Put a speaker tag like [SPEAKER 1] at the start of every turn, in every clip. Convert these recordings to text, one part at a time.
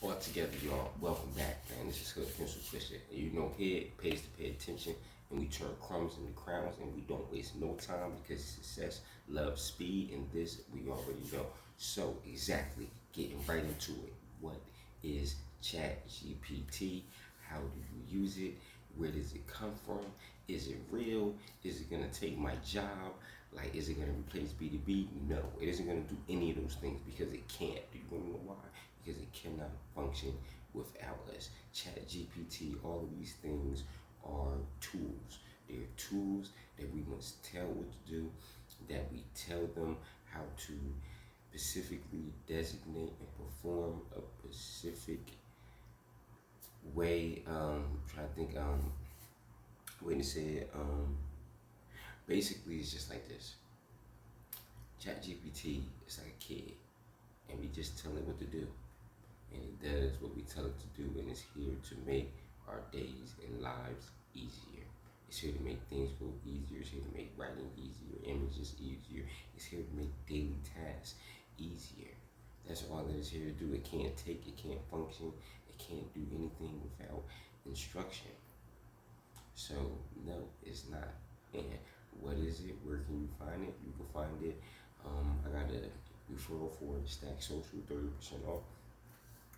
[SPEAKER 1] All together, y'all. Welcome back, man. This is Hood Pencil Pusher. You know, here it pays to pay attention, and we turn crumbs into crowns, and we don't waste no time because success loves speed, and this we already know. So, exactly, getting right into it. What is Chatgpt? How do you use it? Where does it come from? Is it real? Is it gonna take my job? Like, is it gonna replace B2B? No, it isn't gonna do any of those things because it can't. Do you wanna know why? Because it cannot function without us. ChatGPT, all of these things are tools. They're tools that we must tell what to do, that we tell them how to specifically designate and perform a specific way. Trying to think, way to say it. Basically, it's just like this. ChatGPT is like a kid, and we just tell it what to do. And it does what we tell it to do, and it's here to make our days and lives easier. It's here to make things go easier. It's here to make writing easier, images easier. It's here to make daily tasks easier. That's all that it's here to do. It can't function, it can't do anything without instruction. So, no, it's not. And what is it? Where can you find it? You can find it. I got a referral for Stack Social, 30% off,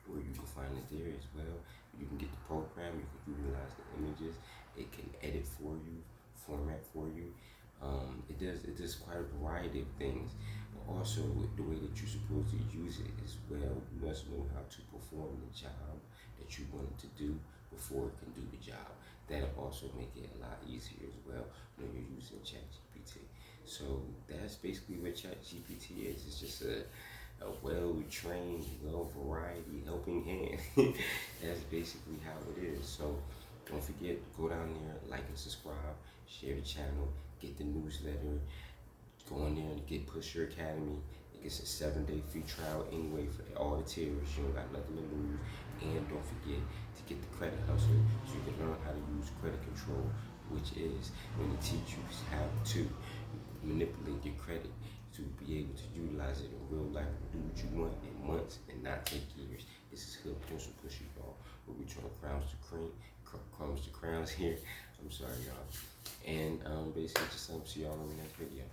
[SPEAKER 1] where you can find it there as well. You can get the program, you can utilize the images, it can edit for you, format for you. It does quite a variety of things, but also the way that you're supposed to use it as well. You must know how to perform the job that you want it to do before it can do the job. That'll also make it a lot easier as well when you're using ChatGPT. So that's basically what ChatGPT is. It's just a well-trained, well-variety helping hand. That's basically how it is. So don't forget, go down there, like and subscribe, share the channel, get the newsletter, go in there and get Pusher Academy. It's a 7-day free trial anyway for all the tiers. You don't got nothing to lose. And don't forget to get the credit hustle so you can learn how to use credit control, which is when they teach you how to manipulate your credit to be able to utilize it in real life and do what you want in months and not take years. This is Hood Pencil Pusher, y'all, where we turn crumbs to crowns here. I'm sorry, y'all. And basically just see y'all in the next video.